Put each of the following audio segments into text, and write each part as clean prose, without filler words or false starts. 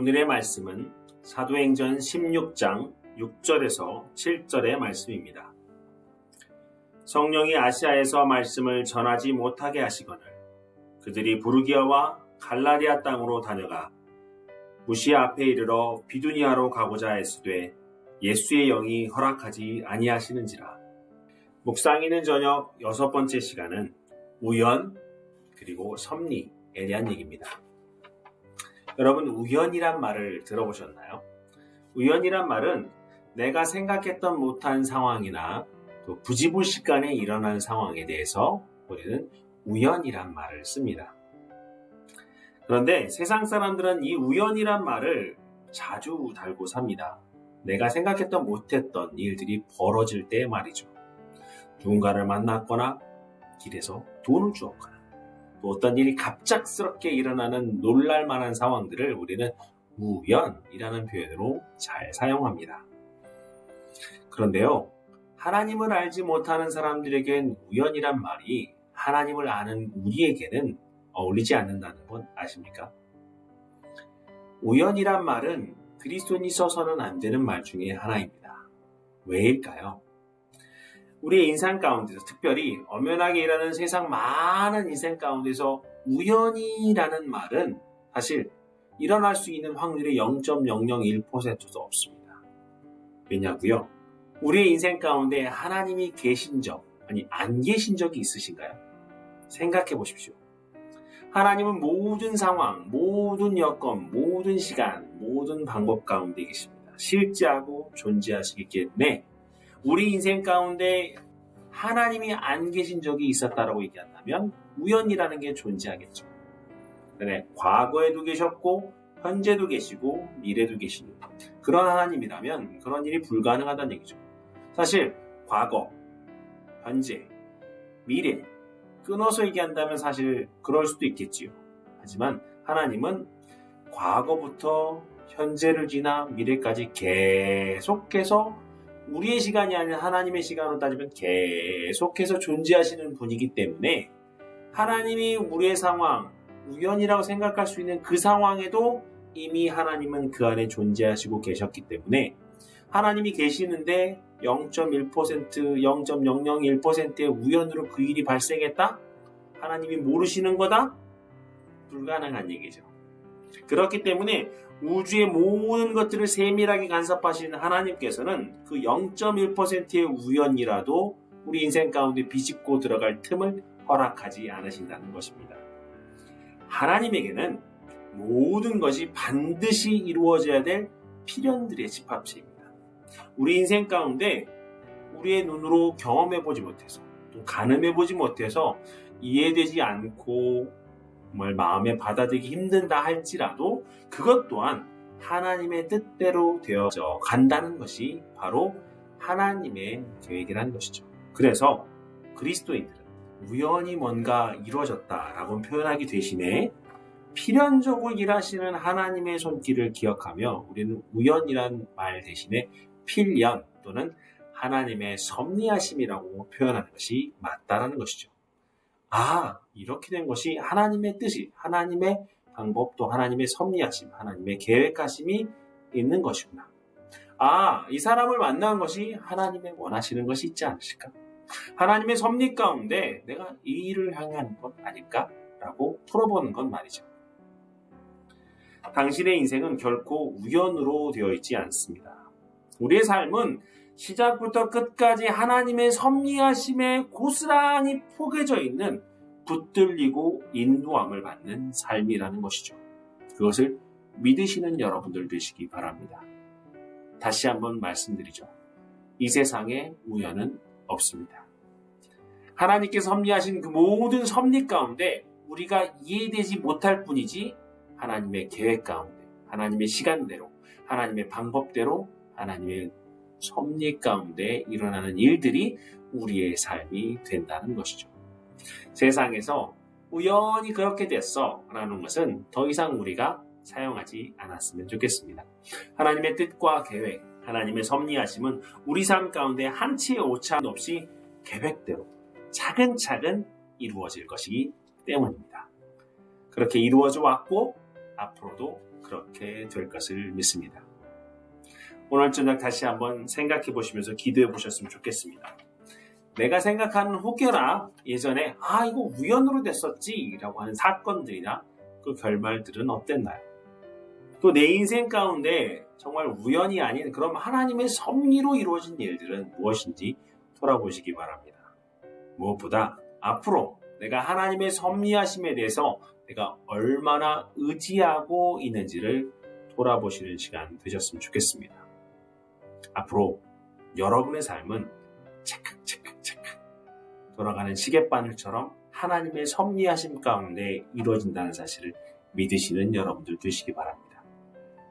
오늘의 말씀은 사도행전 16장 6절에서 7절의 말씀입니다. 성령이 아시아에서 말씀을 전하지 못하게 하시거늘 그들이 부르기아와 갈라디아 땅으로 다녀가 무시아 앞에 이르러 비두니아로 가고자 했으되 예수의 영이 허락하지 아니하시는지라. 묵상이는 저녁 6번째 시간은 우연 그리고 섭리에 대한 얘기입니다. 여러분, 우연이란 말을 들어보셨나요? 우연이란 말은 내가 생각했던 못한 상황이나 또 부지불식간에 일어난 상황에 대해서 우리는 우연이란 말을 씁니다. 그런데 세상 사람들은 이 우연이란 말을 자주 달고 삽니다. 내가 생각했던 못했던 일들이 벌어질 때 말이죠. 누군가를 만났거나 길에서 돈을 주었거나 또 어떤 일이 갑작스럽게 일어나는 놀랄만한 상황들을 우리는 우연이라는 표현으로 잘 사용합니다. 그런데요, 하나님을 알지 못하는 사람들에겐 우연이란 말이 하나님을 아는 우리에게는 어울리지 않는다는 건 아십니까? 우연이란 말은 그리스도인이 써서는 안 되는 말 중에 하나입니다. 왜일까요? 우리의 인생 가운데서, 특별히 엄연하게 일하는 세상 많은 인생 가운데서 우연이라는 말은 사실 일어날 수 있는 확률이 0.001%도 없습니다. 왜냐고요? 우리의 인생 가운데 하나님이 계신 적, 아니 안 계신 적이 있으신가요? 생각해 보십시오. 하나님은 모든 상황, 모든 여건, 모든 시간, 모든 방법 가운데 계십니다. 실제하고 존재하시기 때문에 우리 인생 가운데 하나님이 안 계신 적이 있었다라고 얘기한다면 우연이라는 게 존재하겠죠. 네, 과거에도 계셨고 현재도 계시고 미래도 계시는 그런 하나님이라면 그런 일이 불가능하다는 얘기죠. 사실 과거, 현재, 미래 끊어서 얘기한다면 사실 그럴 수도 있겠지요. 하지만 하나님은 과거부터 현재를 지나 미래까지 계속해서 우리의 시간이 아닌 하나님의 시간으로 따지면 계속해서 존재하시는 분이기 때문에 하나님이 우리의 상황, 우연이라고 생각할 수 있는 그 상황에도 이미 하나님은 그 안에 존재하시고 계셨기 때문에 하나님이 계시는데 0.1%, 0.001%의 우연으로 그 일이 발생했다? 하나님이 모르시는 거다? 불가능한 얘기죠. 그렇기 때문에 우주의 모든 것들을 세밀하게 간섭하시는 하나님께서는 그 0.1%의 우연이라도 우리 인생 가운데 비집고 들어갈 틈을 허락하지 않으신다는 것입니다. 하나님에게는 모든 것이 반드시 이루어져야 될 필연들의 집합체입니다. 우리 인생 가운데 우리의 눈으로 경험해보지 못해서 또 가늠해보지 못해서 이해되지 않고 정말 마음에 받아들이기 힘든다 할지라도 그것 또한 하나님의 뜻대로 되어져 간다는 것이 바로 하나님의 계획이라는 것이죠. 그래서 그리스도인들은 우연히 뭔가 이루어졌다라고 표현하기 대신에 필연적으로 일하시는 하나님의 손길을 기억하며 우리는 우연이란 말 대신에 필연 또는 하나님의 섭리하심이라고 표현하는 것이 맞다라는 것이죠. 이렇게 된 것이 하나님의 뜻이, 하나님의 방법, 또 하나님의 섭리하심, 하나님의 계획하심이 있는 것이구나. 이 사람을 만난 것이 하나님의 원하시는 것이 있지 않으실까? 하나님의 섭리 가운데 내가 이 일을 향한 것 아닐까? 라고 풀어보는 건 말이죠. 당신의 인생은 결코 우연으로 되어 있지 않습니다. 우리의 삶은 시작부터 끝까지 하나님의 섭리하심에 고스란히 포개져 있는 붙들리고 인도함을 받는 삶이라는 것이죠. 그것을 믿으시는 여러분들 되시기 바랍니다. 다시 한번 말씀드리죠. 이 세상에 우연은 없습니다. 하나님께 섭리하신 그 모든 섭리 가운데 우리가 이해되지 못할 뿐이지 하나님의 계획 가운데, 하나님의 시간대로, 하나님의 방법대로, 하나님의 섭리 가운데 일어나는 일들이 우리의 삶이 된다는 것이죠. 세상에서 우연히 그렇게 됐어 라는 것은 더 이상 우리가 사용하지 않았으면 좋겠습니다. 하나님의 뜻과 계획, 하나님의 섭리하심은 우리 삶 가운데 한치의 오차 없이 계획대로 차근차근 이루어질 것이기 때문입니다. 그렇게 이루어져 왔고 앞으로도 그렇게 될 것을 믿습니다. 오늘 저녁 다시 한번 생각해 보시면서 기도해 보셨으면 좋겠습니다. 내가 생각하는 혹여나 예전에 이거 우연으로 됐었지 라고 하는 사건들이나 그 결말들은 어땠나요? 또 내 인생 가운데 정말 우연이 아닌 그런 하나님의 섭리로 이루어진 일들은 무엇인지 돌아보시기 바랍니다. 무엇보다 앞으로 내가 하나님의 섭리하심에 대해서 내가 얼마나 의지하고 있는지를 돌아보시는 시간 되셨으면 좋겠습니다. 앞으로 여러분의 삶은 체크 돌아가는 시계바늘처럼 하나님의 섭리하심 가운데 이루어진다는 사실을 믿으시는 여러분들 되시기 바랍니다.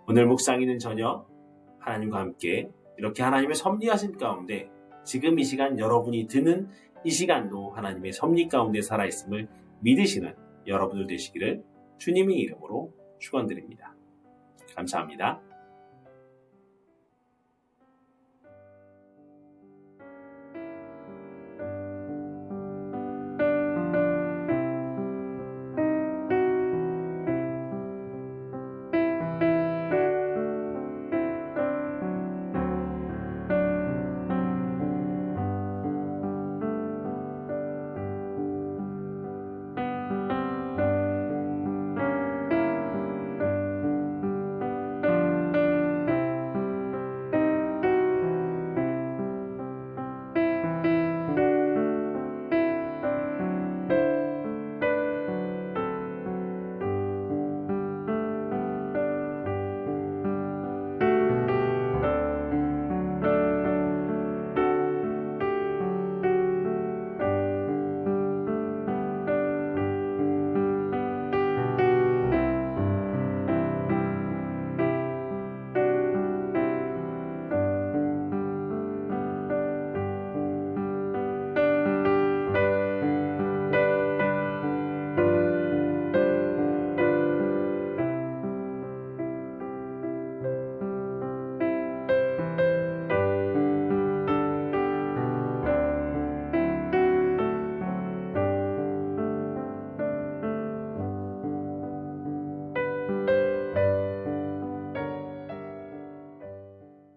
오늘 묵상이는 저녁 하나님과 함께 이렇게 하나님의 섭리하심 가운데 지금 이 시간 여러분이 드는 이 시간도 하나님의 섭리 가운데 살아있음을 믿으시는 여러분들 되시기를 주님의 이름으로 축원드립니다. 감사합니다.